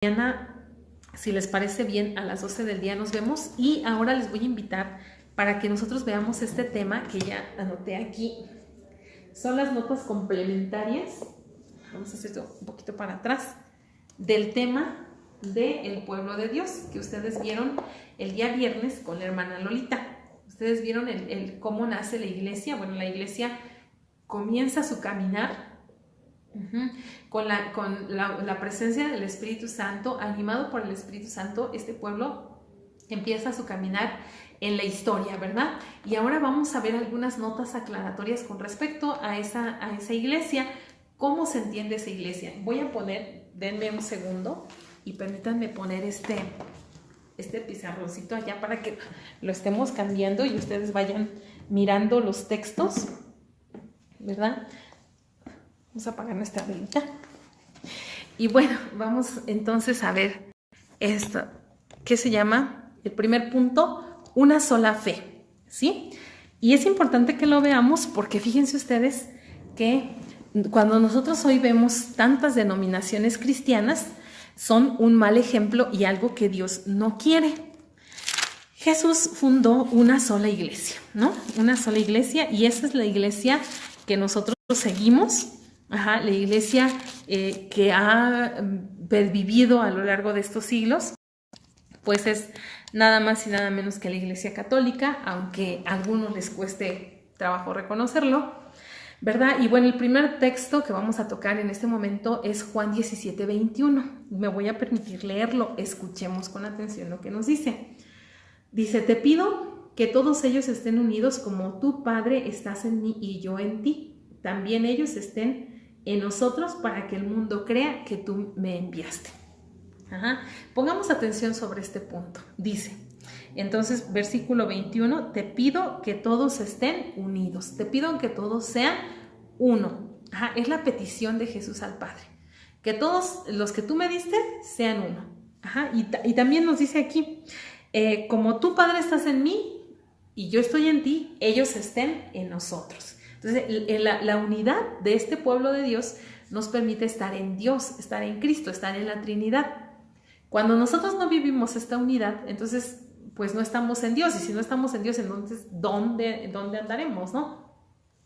Mañana, si les parece bien, a las 12 del día nos vemos, y ahora les voy a invitar para que nosotros veamos este tema que ya anoté aquí. Son las notas complementarias, vamos a hacer esto un poquito para atrás, del tema del pueblo de Dios, que ustedes vieron el día viernes con la hermana Lolita. Ustedes vieron cómo nace la iglesia. Bueno, la iglesia comienza su caminar con la presencia del Espíritu Santo. Animado por el Espíritu Santo, este pueblo empieza su caminar en la historia, ¿verdad? Y ahora vamos a ver algunas notas aclaratorias con respecto a esa iglesia. ¿Cómo se entiende esa iglesia? Voy a poner, denme un segundo y permítanme poner este pizarroncito allá para que lo estemos cambiando y ustedes vayan mirando los textos, ¿verdad? Vamos a apagar nuestra velita. Y bueno, vamos entonces a ver esto, que se llama, el primer punto, una sola fe, ¿sí? Y es importante que lo veamos porque fíjense ustedes que cuando nosotros hoy vemos tantas denominaciones cristianas, son un mal ejemplo y algo que Dios no quiere. Jesús fundó una sola iglesia, ¿no? Una sola iglesia, y esa es la iglesia que nosotros seguimos. La iglesia que ha pervivido a lo largo de estos siglos, pues es nada más y nada menos que la iglesia católica, aunque a algunos les cueste trabajo reconocerlo, ¿verdad? Y bueno, el primer texto que vamos a tocar en este momento es Juan 17:21. Me voy a permitir leerlo, escuchemos con atención lo que nos dice. Dice: te pido que todos ellos estén unidos como tú, Padre, estás en mí y yo en ti. También ellos estén en nosotros para que el mundo crea que tú me enviaste. Pongamos atención sobre este punto. Dice, entonces, versículo 21, te pido que todos estén unidos. Te pido que todos sean uno. Es la petición de Jesús al Padre. Que todos los que tú me diste sean uno. Y también nos dice aquí, como tú, Padre, estás en mí y yo estoy en ti, ellos estén en nosotros. Entonces, la unidad de este pueblo de Dios nos permite estar en Dios, estar en Cristo, estar en la Trinidad. Cuando nosotros no vivimos esta unidad, entonces, pues no estamos en Dios. Y si no estamos en Dios, entonces, ¿dónde andaremos, no?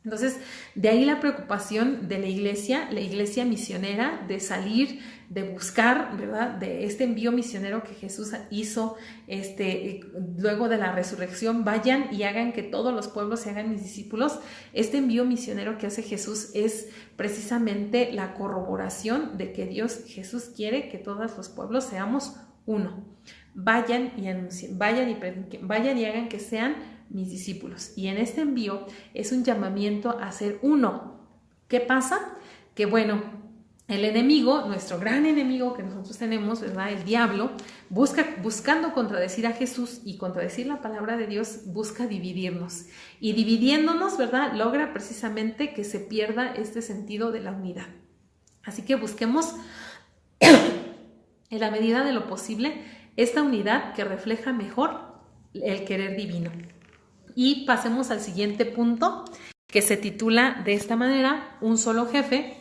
Entonces, de ahí la preocupación de la iglesia misionera, de salir, de buscar, ¿verdad? De este envío misionero que Jesús hizo luego de la resurrección. Vayan y hagan que todos los pueblos se hagan mis discípulos. Este envío misionero que hace Jesús es precisamente la corroboración de que Jesús quiere que todos los pueblos seamos uno. Vayan y anuncien, vayan y prediquen, vayan y hagan que sean mis discípulos. Y en este envío es un llamamiento a ser uno. ¿Qué pasa? Que bueno, el enemigo, nuestro gran enemigo que nosotros tenemos, ¿verdad? El diablo, buscando contradecir a Jesús y contradecir la palabra de Dios, busca dividirnos. Y dividiéndonos, ¿verdad? Logra precisamente que se pierda este sentido de la unidad. Así que busquemos, en la medida de lo posible, esta unidad que refleja mejor el querer divino. Y pasemos al siguiente punto, que se titula de esta manera, un solo jefe.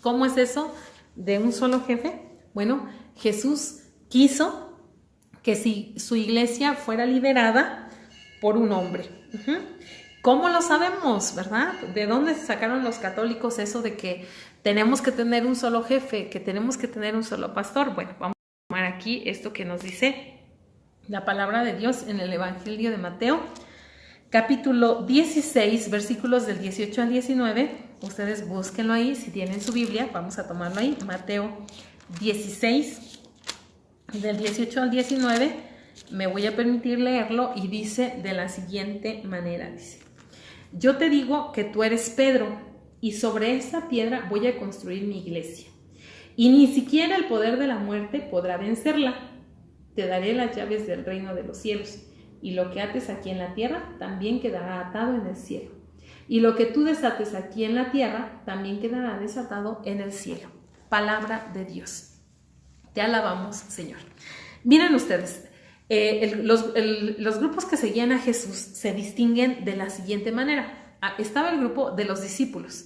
¿Cómo es eso de un solo jefe? Bueno, Jesús quiso que su iglesia fuera liderada por un hombre. ¿Cómo lo sabemos, verdad? ¿De dónde sacaron los católicos eso de que tenemos que tener un solo jefe, que tenemos que tener un solo pastor? Bueno, vamos a tomar aquí esto que nos dice la palabra de Dios en el Evangelio de Mateo, capítulo 16, versículos del 18 al 19. Ustedes búsquenlo ahí, si tienen su Biblia, vamos a tomarlo ahí. Mateo 16, del 18 al 19, me voy a permitir leerlo y dice de la siguiente manera, dice: yo te digo que tú eres Pedro, y sobre esta piedra voy a construir mi iglesia, y ni siquiera el poder de la muerte podrá vencerla. Te daré las llaves del reino de los cielos, y lo que ates aquí en la tierra también quedará atado en el cielo, y lo que tú desates aquí en la tierra también quedará desatado en el cielo. Palabra de Dios. Te alabamos, Señor. Miren ustedes, los grupos que seguían a Jesús se distinguen de la siguiente manera. Estaba el grupo de los discípulos.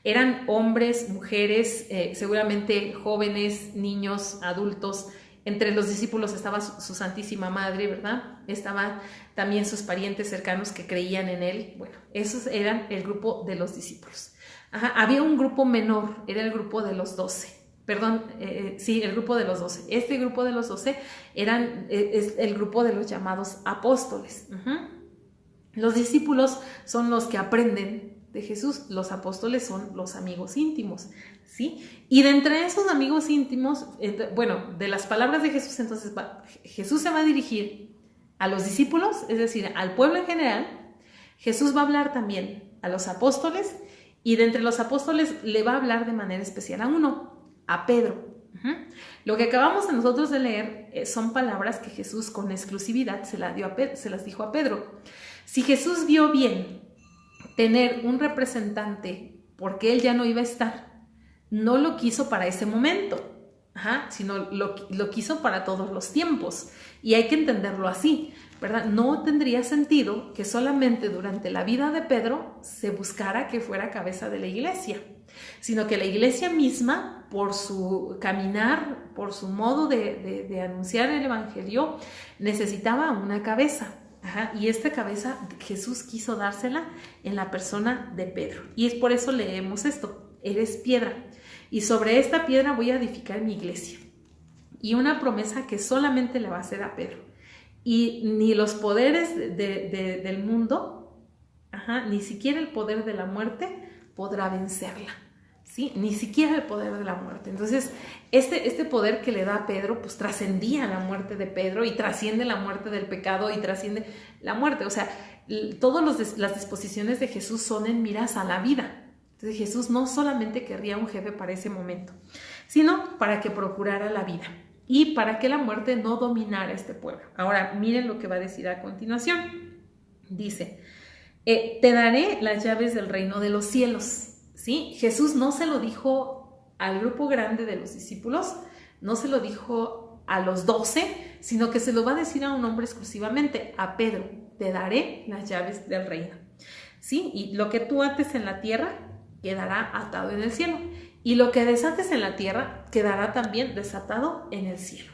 Eran hombres, mujeres, seguramente jóvenes, niños, adultos. Entre los discípulos estaba su Santísima Madre, ¿verdad? Estaban también sus parientes cercanos que creían en él. Bueno, esos eran el grupo de los discípulos. Ajá, había un grupo menor, era el grupo de los 12. Perdón, sí, el grupo de los 12. Este grupo de los 12 es el grupo de los llamados apóstoles. Los discípulos son los que aprenden de Jesús, los apóstoles son los amigos íntimos, ¿sí? Y de entre esos amigos íntimos, bueno, de las palabras de Jesús, entonces Jesús se va a dirigir a los discípulos, es decir, al pueblo en general. Jesús va a hablar también a los apóstoles, y de entre los apóstoles le va a hablar de manera especial a uno, a Pedro. Lo que acabamos nosotros de leer son palabras que Jesús con exclusividad se las dijo a Pedro. Si Jesús vio bien tener un representante porque él ya no iba a estar, no lo quiso para ese momento, sino lo quiso para todos los tiempos. Y hay que entenderlo así, ¿verdad? No tendría sentido que solamente durante la vida de Pedro se buscara que fuera cabeza de la iglesia, sino que la iglesia misma, por su caminar, por su modo de anunciar el evangelio, necesitaba una cabeza. Y esta cabeza Jesús quiso dársela en la persona de Pedro. Y es por eso leemos esto: eres piedra, y sobre esta piedra voy a edificar mi iglesia. Y una promesa que solamente le va a hacer a Pedro. Y ni los poderes del mundo, ni siquiera el poder de la muerte podrá vencerla. ¿Sí? Ni siquiera el poder de la muerte. Entonces, este poder que le da a Pedro, pues trascendía la muerte de Pedro y trasciende la muerte del pecado y trasciende la muerte. O sea, todas las disposiciones de Jesús son en miras a la vida. Entonces, Jesús no solamente querría un jefe para ese momento, sino para que procurara la vida y para que la muerte no dominara este pueblo. Ahora, miren lo que va a decir a continuación. Dice, te daré las llaves del reino de los cielos. ¿Sí? Jesús no se lo dijo al grupo grande de los discípulos, no se lo dijo a los 12, sino que se lo va a decir a un hombre exclusivamente, a Pedro: te daré las llaves del reino. ¿Sí? Y lo que tú ates en la tierra quedará atado en el cielo, y lo que desates en la tierra quedará también desatado en el cielo.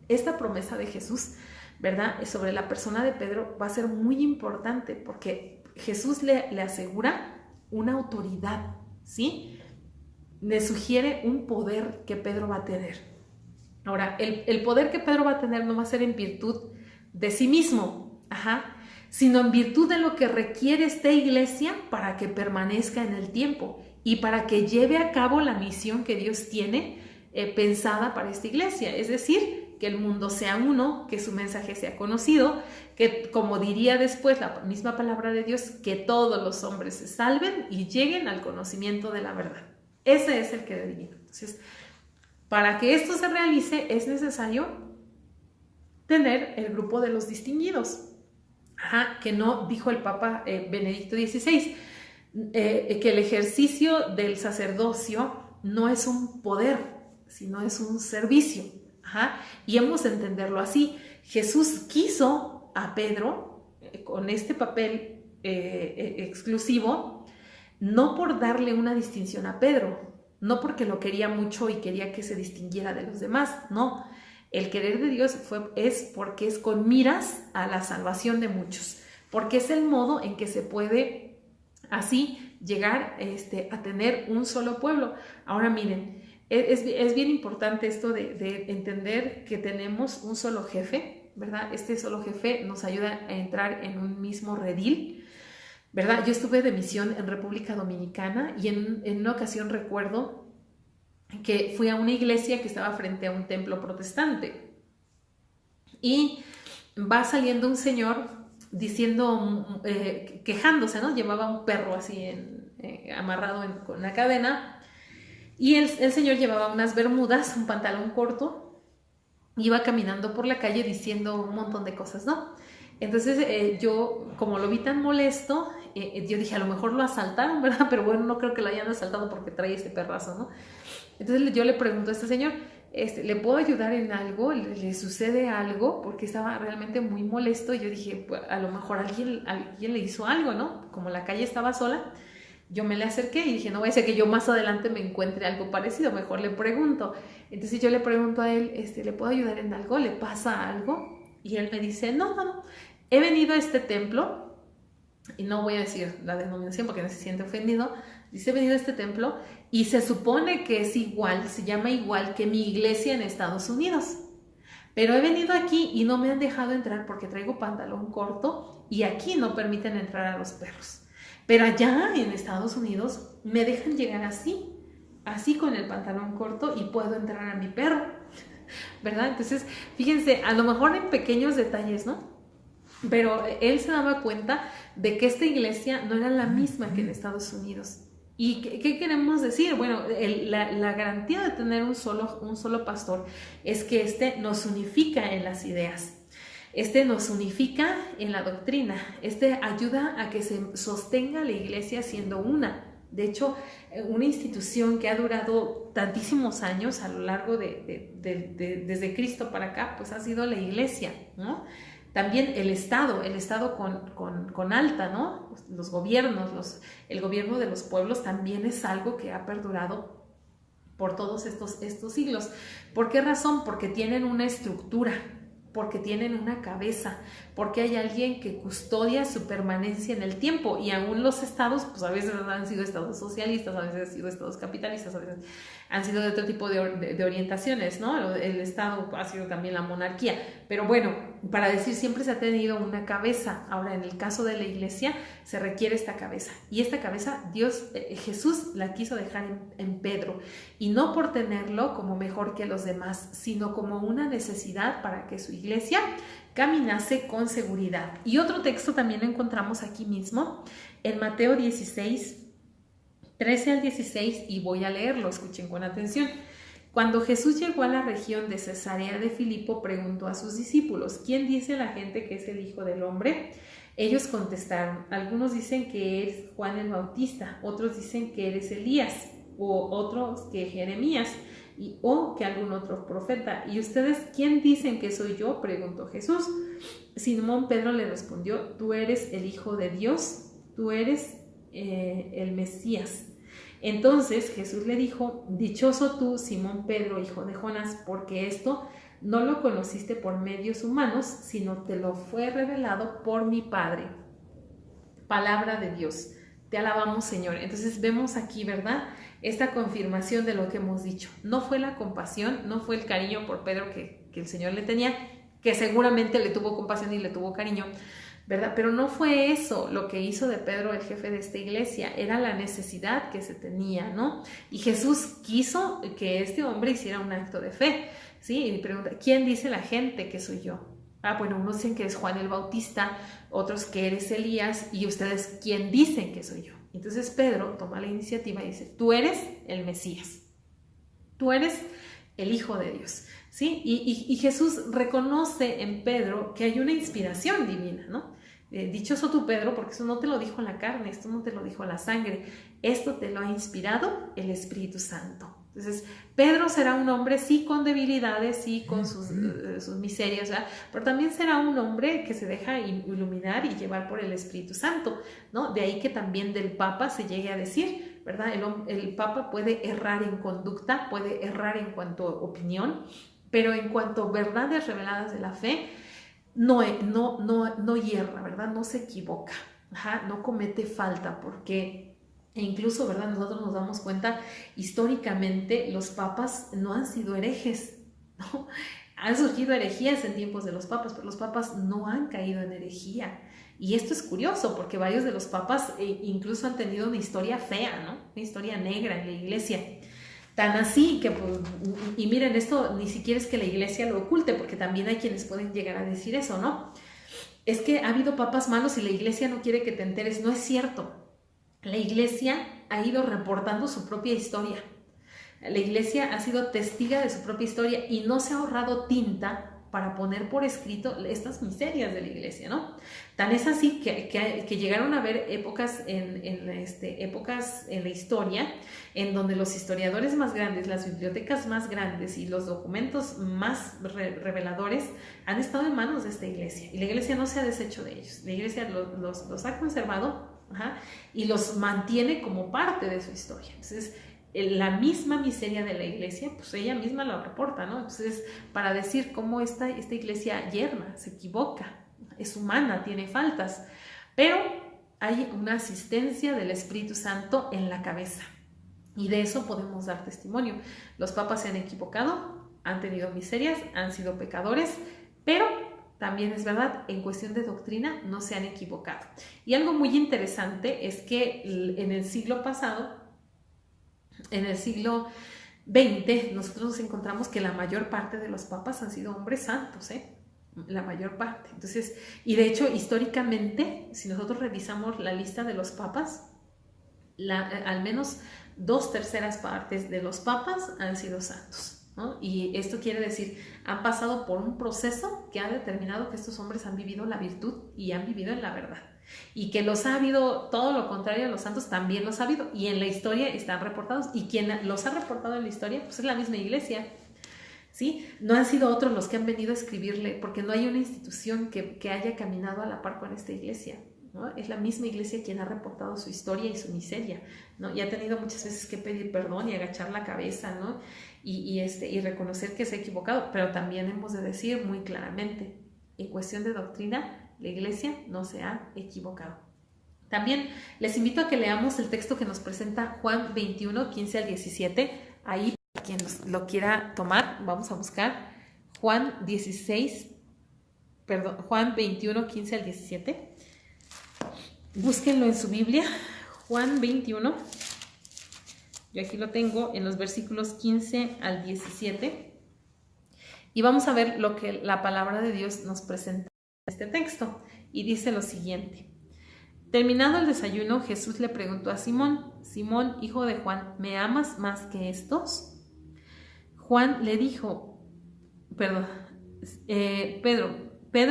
Esta promesa de Jesús, ¿verdad?, sobre la persona de Pedro va a ser muy importante, porque Jesús le asegura una autoridad, ¿sí? Le sugiere un poder que Pedro va a tener. Ahora, el poder que Pedro va a tener no va a ser en virtud de sí mismo, sino en virtud de lo que requiere esta iglesia para que permanezca en el tiempo y para que lleve a cabo la misión que Dios tiene pensada para esta iglesia. Es decir, que el mundo sea uno, que su mensaje sea conocido, que, como diría después la misma palabra de Dios, que todos los hombres se salven y lleguen al conocimiento de la verdad. Ese es el querer divino. Entonces, para que esto se realice es necesario tener el grupo de los distinguidos. Que no, dijo el Papa Benedicto XVI, que el ejercicio del sacerdocio no es un poder, sino es un servicio. Y hemos de entenderlo así. Jesús quiso a Pedro con este papel exclusivo, no por darle una distinción a Pedro, no porque lo quería mucho y quería que se distinguiera de los demás, no. El querer de Dios es porque es con miras a la salvación de muchos, porque es el modo en que se puede así llegar a tener un solo pueblo. Ahora miren, es bien importante esto de entender que tenemos un solo jefe, ¿verdad? Este solo jefe nos ayuda a entrar en un mismo redil, ¿verdad? Yo estuve de misión en República Dominicana y en una ocasión recuerdo que fui a una iglesia que estaba frente a un templo protestante y va saliendo un señor diciendo, quejándose, ¿no? Llevaba un perro así amarrado con una cadena. Y el señor llevaba unas bermudas, un pantalón corto, iba caminando por la calle diciendo un montón de cosas, ¿no? Entonces yo, como lo vi tan molesto, yo dije, a lo mejor lo asaltaron, ¿verdad? Pero bueno, no creo que lo hayan asaltado porque trae ese perrazo, ¿no? Entonces yo le pregunto a este señor, ¿le puedo ayudar en algo? ¿Le sucede algo? Porque estaba realmente muy molesto y yo dije, pues, a lo mejor alguien le hizo algo, ¿no? Como la calle estaba sola. yo me le acerqué y dije, no voy a ser que yo más adelante me encuentre algo parecido, mejor le pregunto. Entonces yo le pregunto a él, ¿le puedo ayudar en algo? ¿Le pasa algo? Y él me dice, no, he venido a este templo, y no voy a decir la denominación porque no se siente ofendido, dice, he venido a este templo y se supone que es igual, se llama igual que mi iglesia en Estados Unidos. Pero he venido aquí y no me han dejado entrar porque traigo pantalón corto y aquí no permiten entrar a los perros. Pero allá en Estados Unidos me dejan llegar así con el pantalón corto y puedo entrar a mi perro, ¿verdad? Entonces, fíjense, a lo mejor en pequeños detalles, ¿no? Pero él se daba cuenta de que esta iglesia no era la misma que en Estados Unidos. ¿Y qué queremos decir? Bueno, la garantía de tener un solo pastor es que nos unifica en las ideas. Nos unifica en la doctrina. Ayuda a que se sostenga la iglesia siendo una. De hecho, una institución que ha durado tantísimos años a lo largo desde Cristo para acá, pues ha sido la iglesia, ¿no? También el Estado con alta, ¿no? Los gobiernos, el gobierno de los pueblos también es algo que ha perdurado por todos estos siglos. ¿Por qué razón? Porque tienen una estructura, porque tienen una cabeza, porque hay alguien que custodia su permanencia en el tiempo. Y aún los estados, pues a veces han sido estados socialistas, a veces han sido estados capitalistas, a veces han sido de otro tipo de orientaciones, ¿no? El estado ha sido también la monarquía. Pero bueno, para decir, siempre se ha tenido una cabeza. Ahora, en el caso de la iglesia, se requiere esta cabeza. Y esta cabeza, Jesús la quiso dejar en Pedro. Y no por tenerlo como mejor que los demás, sino como una necesidad para que su iglesia caminase con seguridad. Y otro texto también lo encontramos aquí mismo, en Mateo 16, 13 al 16, y voy a leerlo, escuchen con atención. Cuando Jesús llegó a la región de Cesarea de Filipo, preguntó a sus discípulos, ¿quién dice la gente que es el Hijo del Hombre? Ellos contestaron, algunos dicen que es Juan el Bautista, otros dicen que eres Elías, o otros que Jeremías, o que algún otro profeta. ¿Y ustedes quién dicen que soy yo?, preguntó Jesús. Simón Pedro le respondió, tú eres el Hijo de Dios, tú eres el Mesías. Entonces Jesús le dijo, dichoso tú, Simón Pedro, hijo de Jonás, porque esto no lo conociste por medios humanos, sino te lo fue revelado por mi Padre. Palabra de Dios. Te alabamos, Señor. Entonces vemos aquí, ¿verdad?, esta confirmación de lo que hemos dicho. No fue la compasión, no fue el cariño por Pedro que el Señor le tenía, que seguramente le tuvo compasión y le tuvo cariño, ¿verdad? Pero no fue eso lo que hizo de Pedro el jefe de esta iglesia, era la necesidad que se tenía, ¿no? Y Jesús quiso que este hombre hiciera un acto de fe, ¿sí? Y pregunta, ¿quién dice la gente que soy yo? Bueno, unos dicen que es Juan el Bautista, otros que eres Elías, y ustedes, ¿quién dicen que soy yo? Entonces Pedro toma la iniciativa y dice, tú eres el Mesías, tú eres el Hijo de Dios, ¿sí? Y Jesús reconoce en Pedro que hay una inspiración divina, ¿no? Dichoso tú, Pedro, porque eso no te lo dijo la carne, esto no te lo dijo la sangre, esto te lo ha inspirado el Espíritu Santo. Entonces, Pedro será un hombre, sí, con debilidades, sí, con sus miserias, ¿verdad? Pero también será un hombre que se deja iluminar y llevar por el Espíritu Santo, ¿no? De ahí que también del Papa se llegue a decir, ¿verdad? El Papa puede errar en conducta, puede errar en cuanto a opinión, pero en cuanto a verdades reveladas de la fe, no hierra, ¿verdad? No se equivoca, no comete falta, porque incluso, ¿verdad?, nosotros nos damos cuenta, históricamente los papas no han sido herejes, ¿no? Han surgido herejías en tiempos de los papas, pero los papas no han caído en herejía. Y esto es curioso, porque varios de los papas incluso han tenido una historia fea, ¿no? Una historia negra en la iglesia. Tan así que, pues, y miren, esto ni siquiera es que la iglesia lo oculte, porque también hay quienes pueden llegar a decir eso, ¿no? Es que ha habido papas malos y la iglesia no quiere que te enteres. No es cierto. La iglesia ha ido reportando su propia historia. La iglesia ha sido testiga de su propia historia y no se ha ahorrado tinta para poner por escrito estas miserias de la iglesia, ¿no? Tan es así que llegaron a haber épocas en la historia en donde los historiadores más grandes, las bibliotecas más grandes y los documentos más reveladores han estado en manos de esta iglesia, y la iglesia no se ha deshecho de ellos. La iglesia los ha conservado y los mantiene como parte de su historia. Entonces, la misma miseria de la iglesia, pues ella misma lo reporta, ¿no? Entonces, para decir cómo esta iglesia yerma, se equivoca, es humana, tiene faltas, pero hay una asistencia del Espíritu Santo en la cabeza. Y de eso podemos dar testimonio. Los papas se han equivocado, han tenido miserias, han sido pecadores, pero también es verdad, en cuestión de doctrina no se han equivocado. Y algo muy interesante es que en el siglo pasado, en el siglo XX, nosotros nos encontramos que la mayor parte de los papas han sido hombres santos, la mayor parte. Entonces, y de hecho, históricamente, si nosotros revisamos la lista de los papas, al menos 2/3 partes de los papas han sido santos, ¿no? Y esto quiere decir, han pasado por un proceso que ha determinado que estos hombres han vivido la virtud y han vivido en la verdad. Y que los ha habido, todo lo contrario a los santos, también los ha habido. Y en la historia están reportados. Y quien los ha reportado en la historia, pues es la misma iglesia, ¿sí? No han sido otros los que han venido a escribirle, porque no hay una institución que haya caminado a la par con esta iglesia, ¿no? Es la misma iglesia quien ha reportado su historia y su miseria, ¿no? Y ha tenido muchas veces que pedir perdón y agachar la cabeza, ¿no? Y reconocer que se ha equivocado, pero también hemos de decir muy claramente, en cuestión de doctrina, la iglesia no se ha equivocado. También les invito a que leamos el texto que nos presenta Juan 21, 15 al 17. Ahí, para quien lo quiera tomar, vamos a buscar Juan 21, 15 al 17. Búsquenlo en su Biblia, Juan 21. Yo aquí lo tengo en los versículos 15 al 17. Y vamos a ver lo que la palabra de Dios nos presenta en este texto. Y dice lo siguiente. Terminado el desayuno, Jesús le preguntó a Simón, Simón, hijo de Juan, ¿me amas más que estos? Juan le dijo, Pedro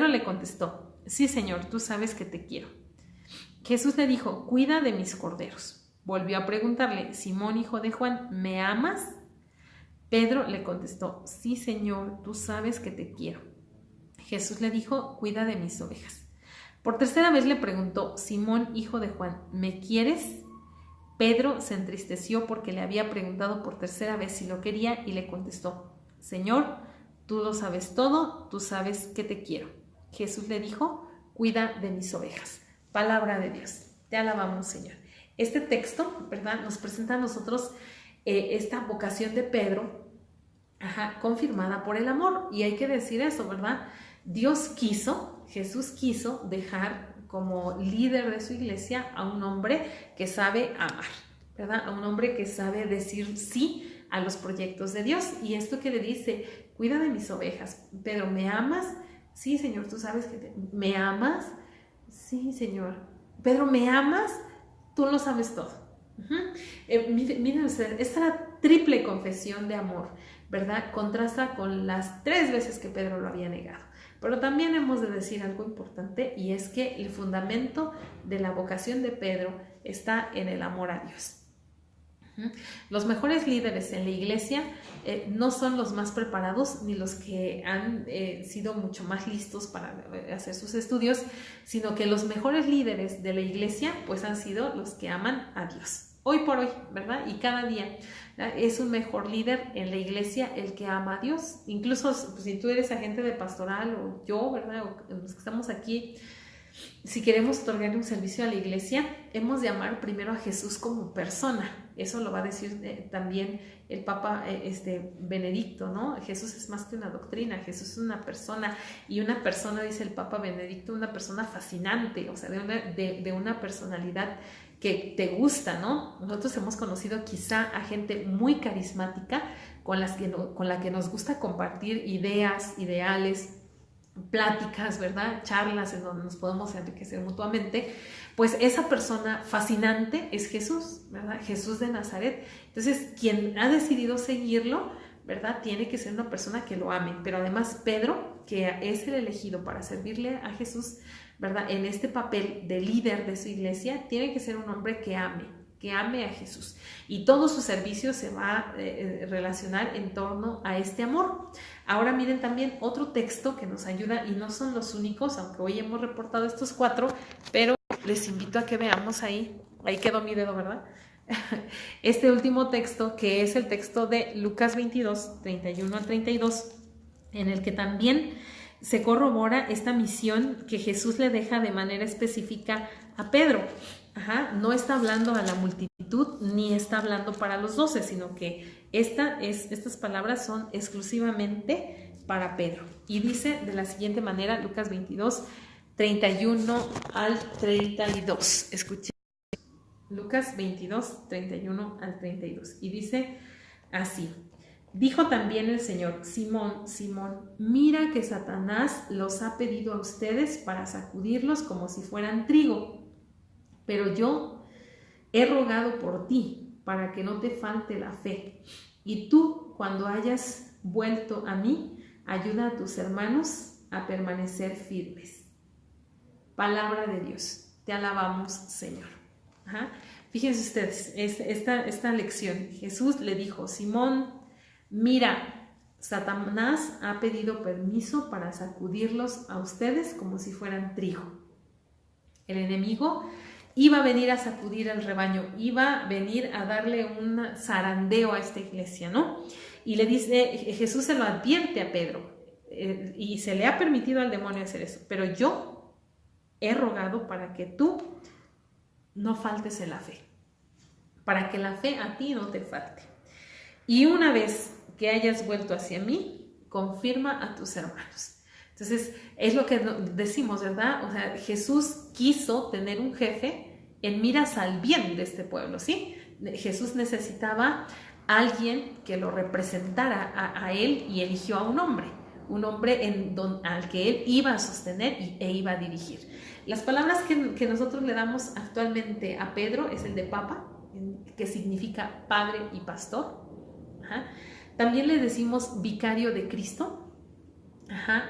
le contestó, sí, Señor, tú sabes que te quiero. Jesús le dijo, cuida de mis corderos. Volvió a preguntarle, Simón, hijo de Juan, ¿me amas? Pedro le contestó, sí, Señor, tú sabes que te quiero. Jesús le dijo, cuida de mis ovejas. Por tercera vez le preguntó, Simón, hijo de Juan, ¿me quieres? Pedro se entristeció porque le había preguntado por tercera vez si lo quería y le contestó, Señor, tú lo sabes todo, tú sabes que te quiero. Jesús le dijo, cuida de mis ovejas. Palabra de Dios. Te alabamos, Señor. Este texto, ¿verdad?, nos presenta a nosotros esta vocación de Pedro, confirmada por el amor. Y hay que decir eso, ¿verdad? Jesús quiso dejar como líder de su iglesia a un hombre que sabe amar, ¿verdad? A un hombre que sabe decir sí a los proyectos de Dios. Y esto que le dice, cuida de mis ovejas. Pedro, ¿me amas? Sí, Señor, tú sabes que ¿me amas? Sí, Señor. Pedro, ¿me amas? Tú lo sabes todo. Miren ustedes, esta triple confesión de amor, ¿verdad?, contrasta con las 3 veces que Pedro lo había negado. Pero también hemos de decir algo importante, y es que el fundamento de la vocación de Pedro está en el amor a Dios. Los mejores líderes en la iglesia no son los más preparados ni los que han sido mucho más listos para hacer sus estudios, sino que los mejores líderes de la iglesia pues han sido los que aman a Dios. Hoy por hoy, ¿verdad? Y cada día, ¿verdad?, es un mejor líder en la iglesia el que ama a Dios. Incluso pues, si tú eres agente de pastoral o yo, ¿verdad?, o los que estamos aquí, si queremos otorgarle un servicio a la iglesia, hemos de amar primero a Jesús como persona. Eso lo va a decir también el Papa Benedicto, ¿no? Jesús es más que una doctrina, Jesús es una persona, y una persona, dice el Papa Benedicto, una persona fascinante, o sea, de una personalidad que te gusta, ¿no? Nosotros hemos conocido quizá a gente muy carismática con la que nos gusta compartir ideas, ideales, pláticas, ¿verdad?, charlas en donde nos podemos enriquecer mutuamente. Pues esa persona fascinante es Jesús, ¿verdad?, Jesús de Nazaret. Entonces, quien ha decidido seguirlo, ¿verdad?, tiene que ser una persona que lo ame. Pero además Pedro, que es el elegido para servirle a Jesús, ¿verdad?, en este papel de líder de su iglesia, tiene que ser un hombre que ame a Jesús. Y todo su servicio se va a relacionar en torno a este amor. Ahora miren también otro texto que nos ayuda, y no son los únicos, aunque hoy hemos reportado estos 4, pero les invito a que veamos ahí quedó mi dedo, ¿verdad? Este último texto, que es el texto de Lucas 22, 31 al 32, en el que también se corrobora esta misión que Jesús le deja de manera específica a Pedro. No está hablando a la multitud ni está hablando para los 12, sino que estas palabras son exclusivamente para Pedro. Y dice de la siguiente manera, Lucas 22, 31 al 32. Escuchen. Lucas 22, 31 al 32. Y dice así: dijo también el Señor: Simón, Simón, mira que Satanás los ha pedido a ustedes para sacudirlos como si fueran trigo. Pero yo he rogado por ti para que no te falte la fe. Y tú, cuando hayas vuelto a mí, ayuda a tus hermanos a permanecer firmes. Palabra de Dios. Te alabamos, Señor. Fíjense ustedes, esta lección. Jesús le dijo: Simón, mira, Satanás ha pedido permiso para sacudirlos a ustedes como si fueran trigo. El enemigo iba a venir a sacudir al rebaño, iba a venir a darle un zarandeo a esta iglesia, ¿no? Y le dice, Jesús se lo advierte a Pedro, y se le ha permitido al demonio hacer eso, pero yo he rogado para que tú no faltes en la fe, para que la fe a ti no te falte. Y una vez que hayas vuelto hacia mí, confirma a tus hermanos. Entonces, es lo que decimos, ¿verdad? O sea, Jesús quiso tener un jefe en miras al bien de este pueblo, ¿sí? Jesús necesitaba a alguien que lo representara a él y eligió a un hombre al que él iba a sostener e iba a dirigir. Las palabras que nosotros le damos actualmente a Pedro es el de Papa, que significa padre y pastor. También le decimos vicario de Cristo,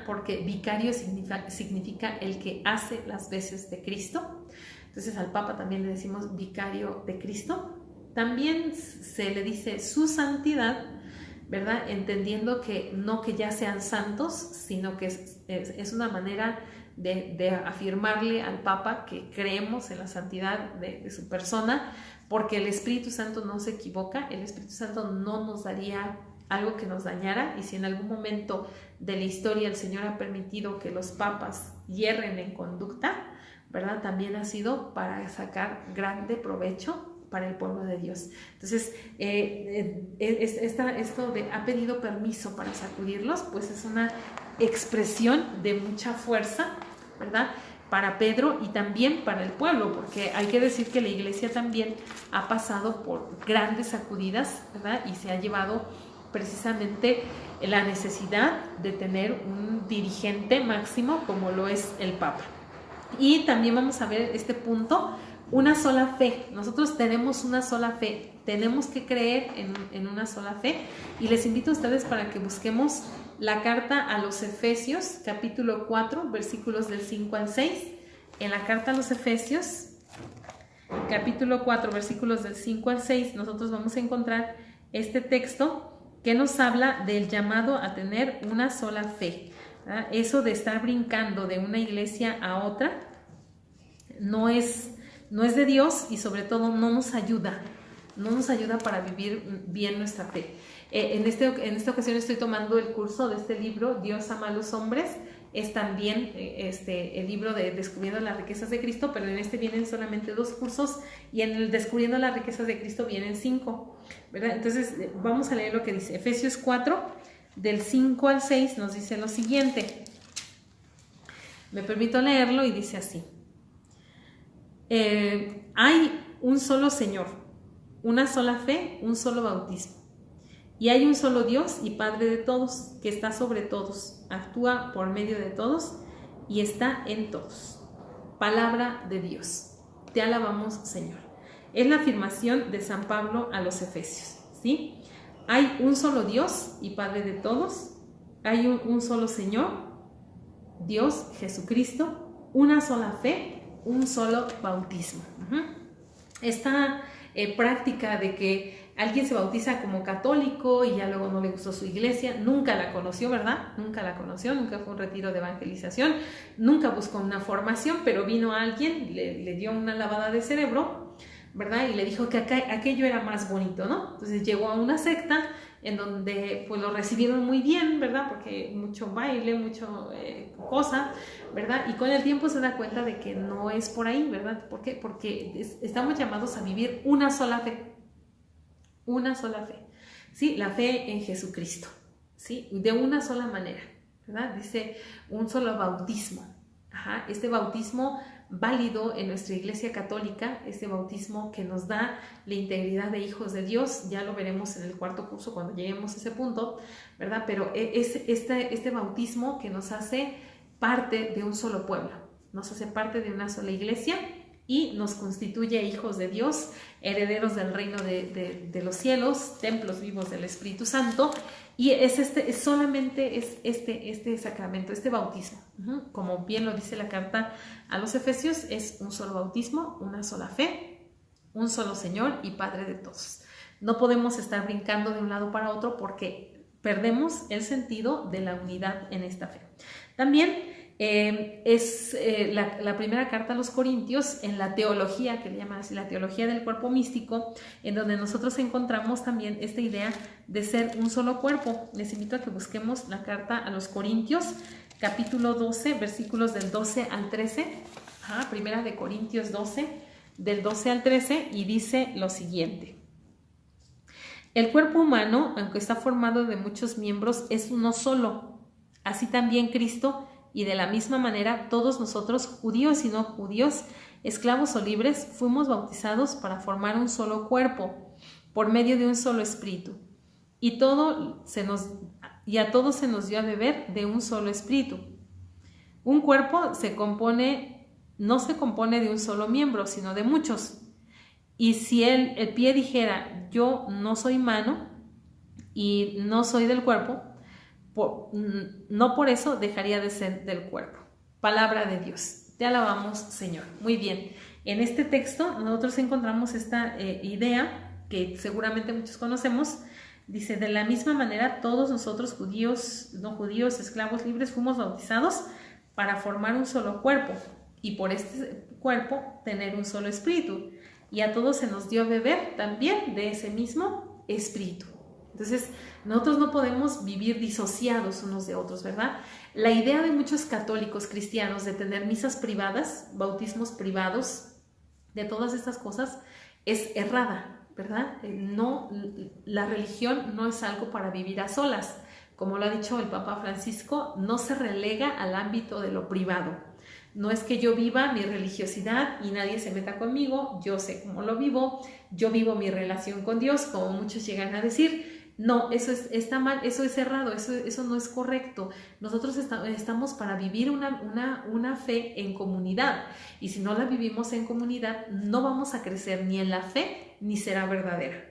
porque vicario significa el que hace las veces de Cristo. Entonces al Papa también le decimos vicario de Cristo. También se le dice su santidad, ¿verdad? Entendiendo que no que ya sean santos, sino que es una manera de afirmarle al Papa que creemos en la santidad de su persona, porque el Espíritu Santo no se equivoca, el Espíritu Santo no nos daría algo que nos dañara, y si en algún momento de la historia el Señor ha permitido que los papas hierren en conducta, ¿verdad? También ha sido para sacar grande provecho para el pueblo de Dios. Entonces, esto de ha pedido permiso para sacudirlos, pues es una expresión de mucha fuerza, ¿verdad? Para Pedro y también para el pueblo, porque hay que decir que la iglesia también ha pasado por grandes sacudidas, ¿verdad? Y se ha llevado precisamente la necesidad de tener un dirigente máximo como lo es el Papa. Y también vamos a ver este punto: una sola fe. Nosotros tenemos una sola fe, tenemos que creer en una sola fe, y les invito a ustedes para que busquemos la carta a los Efesios, capítulo 4, versículos del 5 al 6. En la carta a los Efesios, capítulo 4, versículos del 5 al 6, nosotros vamos a encontrar este texto que nos habla del llamado a tener una sola fe. Eso de estar brincando de una iglesia a otra no es de Dios, y sobre todo no nos ayuda para vivir bien nuestra fe. En esta ocasión estoy tomando el curso de este libro, Dios ama a los hombres. Es también el libro de Descubriendo las riquezas de Cristo, pero en este vienen solamente 2 cursos, y en el Descubriendo las riquezas de Cristo vienen 5, ¿verdad? Entonces vamos a leer lo que dice Efesios 4, del 5 al 6, nos dice lo siguiente. Me permito leerlo y dice así: hay un solo Señor, una sola fe, un solo bautismo. Y hay un solo Dios y Padre de todos, que está sobre todos, actúa por medio de todos y está en todos. Palabra de Dios. Te alabamos, Señor. Es la afirmación de San Pablo a los Efesios, ¿sí? Hay un solo Dios y Padre de todos. Hay un solo Señor, Dios, Jesucristo, una sola fe, un solo bautismo. Esta práctica de que alguien se bautiza como católico y ya luego no le gustó su iglesia, nunca la conoció, ¿verdad? Nunca la conoció, nunca fue un retiro de evangelización, nunca buscó una formación, pero vino alguien, le dio una lavada de cerebro, ¿verdad? Y le dijo que aquello era más bonito, ¿no? Entonces llegó a una secta en donde pues lo recibieron muy bien, ¿verdad? Porque mucho baile, mucho cosa, ¿verdad? Y con el tiempo se da cuenta de que no es por ahí, ¿verdad? ¿Por qué? Porque estamos llamados a vivir una sola fe, ¿sí? La fe en Jesucristo, ¿sí? De una sola manera, ¿verdad? Dice un solo bautismo, ajá, este bautismo válido en nuestra iglesia católica, este bautismo que nos da la integridad de hijos de Dios, ya lo veremos en el cuarto curso cuando lleguemos a ese punto, ¿verdad? Pero es este bautismo que nos hace parte de un solo pueblo, nos hace parte de una sola iglesia y nos constituye hijos de Dios, herederos del reino de los cielos, templos vivos del Espíritu Santo, y solamente es este sacramento, este bautismo. Como bien lo dice la carta a los Efesios, es un solo bautismo, una sola fe, un solo Señor y Padre de todos. No podemos estar brincando de un lado para otro porque perdemos el sentido de la unidad en esta fe. También es la primera carta a los Corintios en la teología, que le llaman así, la teología del cuerpo místico, en donde nosotros encontramos también esta idea de ser un solo cuerpo. Les invito a que busquemos la carta a los Corintios, capítulo 12, versículos del 12 al 13, primera de Corintios 12, del 12 al 13, y dice lo siguiente: el cuerpo humano, aunque está formado de muchos miembros, es uno solo, así también Cristo. Y de la misma manera, todos nosotros, judíos y no judíos, esclavos o libres, fuimos bautizados para formar un solo cuerpo, por medio de un solo espíritu. Y a todos se nos dio a beber de un solo espíritu. Un cuerpo no se compone de un solo miembro, sino de muchos. Y si el pie dijera, yo no soy mano y no soy del cuerpo, no por eso dejaría de ser del cuerpo. Palabra de Dios. Te alabamos, Señor. Muy bien. En este texto nosotros encontramos esta idea que seguramente muchos conocemos. Dice, de la misma manera todos nosotros, judíos, no judíos, esclavos libres, fuimos bautizados para formar un solo cuerpo y por este cuerpo tener un solo espíritu. Y a todos se nos dio a beber también de ese mismo espíritu. Entonces, nosotros no podemos vivir disociados unos de otros, ¿verdad? La idea de muchos católicos cristianos de tener misas privadas, bautismos privados, de todas estas cosas, es errada, ¿verdad? No, la religión no es algo para vivir a solas. Como lo ha dicho el Papa Francisco, no se relega al ámbito de lo privado. No es que yo viva mi religiosidad y nadie se meta conmigo, yo sé cómo lo vivo, yo vivo mi relación con Dios, como muchos llegan a decir. No, eso está mal, eso es errado, eso no es correcto. Nosotros estamos para vivir una fe en comunidad, y si no la vivimos en comunidad, no vamos a crecer ni en la fe, ni será verdadera.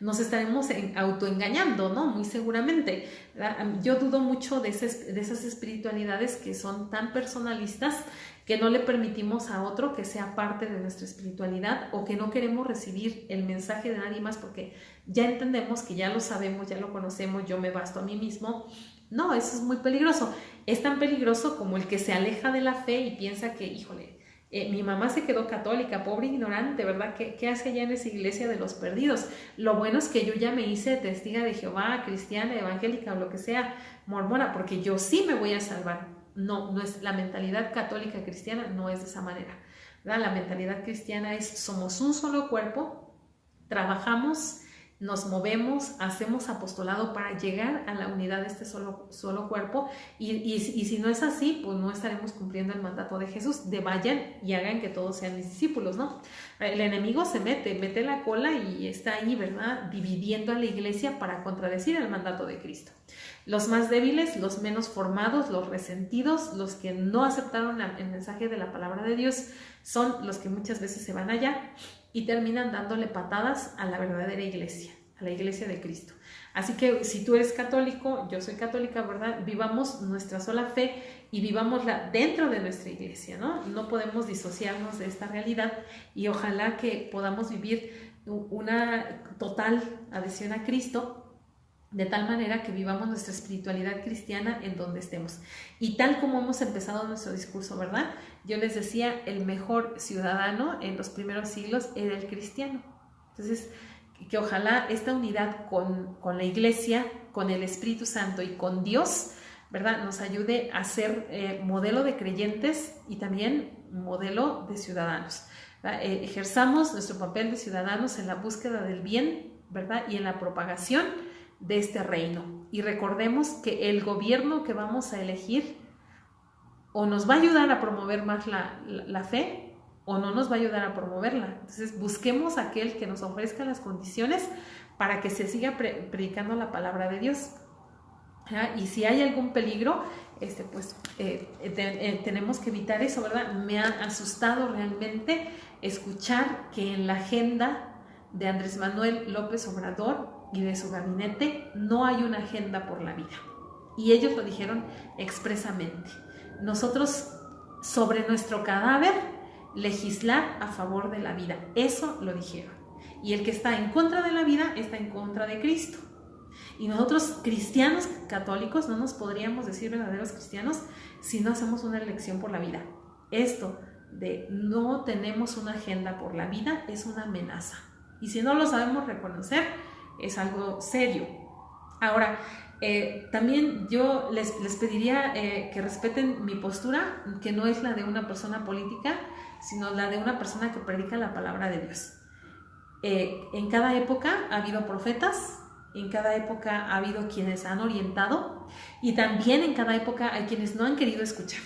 Nos estaremos autoengañando, ¿no? Muy seguramente, ¿verdad? Yo dudo mucho de esas espiritualidades que son tan personalistas, que no le permitimos a otro que sea parte de nuestra espiritualidad, o que no queremos recibir el mensaje de nadie más porque ya entendemos que ya lo sabemos, ya lo conocemos, yo me basto a mí mismo. No, eso es muy peligroso. Es tan peligroso como el que se aleja de la fe y piensa que, híjole, mi mamá se quedó católica, pobre ignorante, ¿verdad? ¿Qué hace allá en esa iglesia de los perdidos? Lo bueno es que yo ya me hice testiga de Jehová, cristiana, evangélica o lo que sea, mormona, porque yo sí me voy a salvar. No es la mentalidad católica cristiana, no es de esa manera, ¿verdad? La mentalidad cristiana es: somos un solo cuerpo, trabajamos, nos movemos, hacemos apostolado para llegar a la unidad de este solo cuerpo, y si no es así, pues no estaremos cumpliendo el mandato de Jesús de vayan y hagan que todos sean mis discípulos, ¿no? El enemigo se mete la cola y está ahí, ¿verdad? Dividiendo a la iglesia para contradecir el mandato de Cristo. Los más débiles, los menos formados, los resentidos, los que no aceptaron el mensaje de la palabra de Dios, son los que muchas veces se van allá y terminan dándole patadas a la verdadera iglesia, a la iglesia de Cristo. Así que si tú eres católico, yo soy católica, ¿verdad? Vivamos nuestra sola fe y vivámosla dentro de nuestra iglesia, ¿no? No podemos disociarnos de esta realidad, y ojalá que podamos vivir una total adhesión a Cristo, de tal manera que vivamos nuestra espiritualidad cristiana en donde estemos. Y tal como hemos empezado nuestro discurso, ¿verdad? Yo les decía, el mejor ciudadano en los primeros siglos era el cristiano. Entonces, que ojalá esta unidad con la Iglesia, con el Espíritu Santo y con Dios, ¿verdad?, nos ayude a ser modelo de creyentes y también modelo de ciudadanos. Ejerzamos nuestro papel de ciudadanos en la búsqueda del bien, ¿verdad?, y en la propagación de este reino. Y recordemos que el gobierno que vamos a elegir o nos va a ayudar a promover más la fe o no nos va a ayudar a promoverla. Entonces busquemos a aquel que nos ofrezca las condiciones para que se siga predicando la palabra de Dios. Y si hay algún peligro, tenemos que evitar eso, ¿verdad? Me ha asustado realmente escuchar que en la agenda de Andrés Manuel López Obrador y de su gabinete no hay una agenda por la vida. Y ellos lo dijeron expresamente. Nosotros, sobre nuestro cadáver, legislar a favor de la vida. Eso lo dijeron. Y el que está en contra de la vida está en contra de Cristo. Y nosotros, cristianos católicos, no nos podríamos decir verdaderos cristianos si no hacemos una elección por la vida. Esto de no tenemos una agenda por la vida es una amenaza. Y si no lo sabemos reconocer, es algo serio. Ahora, también yo les pediría que respeten mi postura, que no es la de una persona política, sino la de una persona que predica la palabra de Dios. En cada época ha habido profetas, en cada época ha habido quienes han orientado y también en cada época hay quienes no han querido escuchar.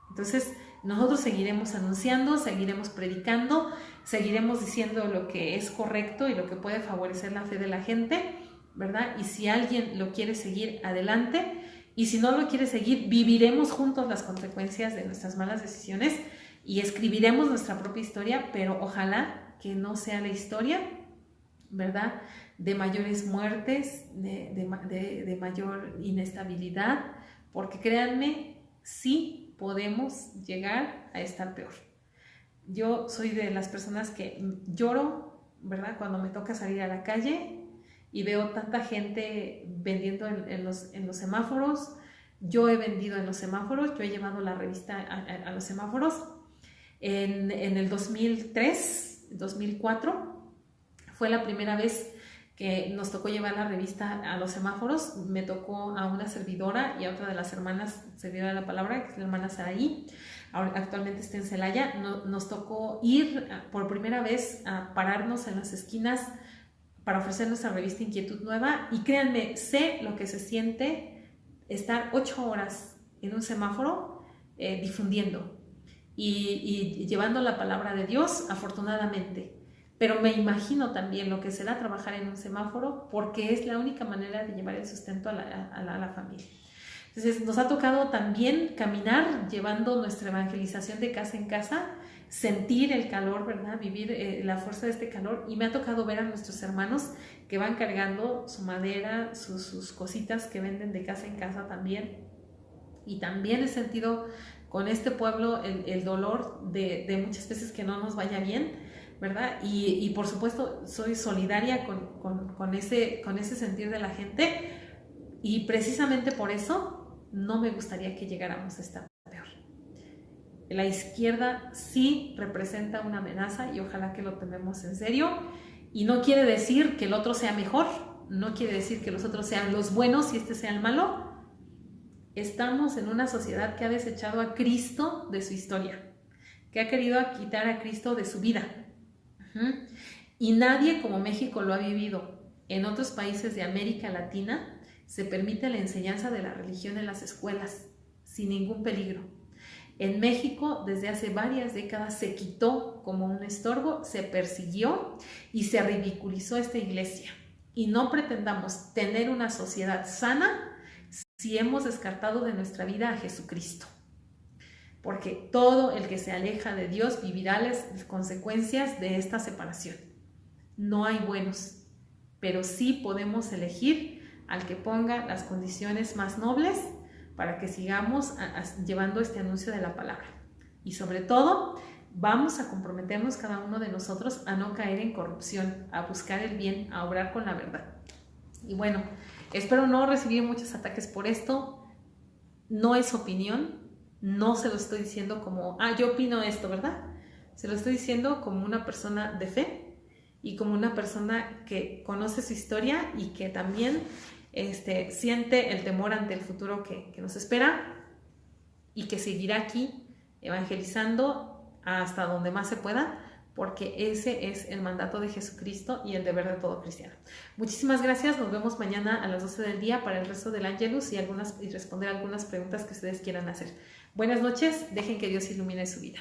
Entonces, nosotros seguiremos anunciando, seguiremos predicando, seguiremos diciendo lo que es correcto y lo que puede favorecer la fe de la gente, ¿verdad? Y si alguien lo quiere seguir, adelante. Y si no lo quiere seguir, viviremos juntos las consecuencias de nuestras malas decisiones y escribiremos nuestra propia historia, pero ojalá que no sea la historia, ¿verdad?, de mayores muertes, de mayor inestabilidad, porque créanme, sí podemos llegar a estar peor. Yo soy de las personas que lloro, ¿verdad?, cuando me toca salir a la calle y veo tanta gente vendiendo en los semáforos. Yo he vendido en los semáforos, yo he llevado la revista a los semáforos. En el 2003, 2004, fue la primera vez que nos tocó llevar la revista a los semáforos. Me tocó a una servidora y a otra de las hermanas, servidora de la palabra, que es la hermana Saraí, actualmente está en Celaya. Nos tocó ir por primera vez a pararnos en las esquinas para ofrecer nuestra revista Inquietud Nueva, y créanme, sé lo que se siente estar 8 horas en un semáforo difundiendo y llevando la palabra de Dios, afortunadamente. Pero me imagino también lo que será trabajar en un semáforo, porque es la única manera de llevar el sustento a la familia. Entonces nos ha tocado también caminar llevando nuestra evangelización de casa en casa, sentir el calor, ¿verdad?, vivir la fuerza de este calor, y me ha tocado ver a nuestros hermanos que van cargando su madera, sus cositas que venden de casa en casa también. Y también he sentido con este pueblo el dolor de muchas veces que no nos vaya bien, ¿verdad? Y por supuesto soy solidaria con ese sentir de la gente, y precisamente por eso no me gustaría que llegáramos a estar peor. La izquierda sí representa una amenaza y ojalá que lo tomemos en serio, y no quiere decir que el otro sea mejor, no quiere decir que los otros sean los buenos y este sea el malo. Estamos en una sociedad que ha desechado a Cristo de su historia, que ha querido quitar a Cristo de su vida. Y nadie como México lo ha vivido. En otros países de América Latina se permite la enseñanza de la religión en las escuelas sin ningún peligro. En México, desde hace varias décadas, se quitó como un estorbo, se persiguió y se ridiculizó esta iglesia. Y no pretendamos tener una sociedad sana si hemos descartado de nuestra vida a Jesucristo. Porque todo el que se aleja de Dios vivirá las consecuencias de esta separación. No hay buenos, pero sí podemos elegir al que ponga las condiciones más nobles para que sigamos llevando este anuncio de la palabra. Y sobre todo, vamos a comprometernos cada uno de nosotros a no caer en corrupción, a buscar el bien, a obrar con la verdad. Y bueno, espero no recibir muchos ataques por esto. No es opinión, no se lo estoy diciendo como, yo opino esto, ¿verdad? Se lo estoy diciendo como una persona de fe y como una persona que conoce su historia y que también siente el temor ante el futuro que nos espera y que seguirá aquí evangelizando hasta donde más se pueda, porque ese es el mandato de Jesucristo y el deber de todo cristiano. Muchísimas gracias, nos vemos mañana a las 12 del día para el resto del Ángelus y responder algunas preguntas que ustedes quieran hacer. Buenas noches, dejen que Dios ilumine su vida.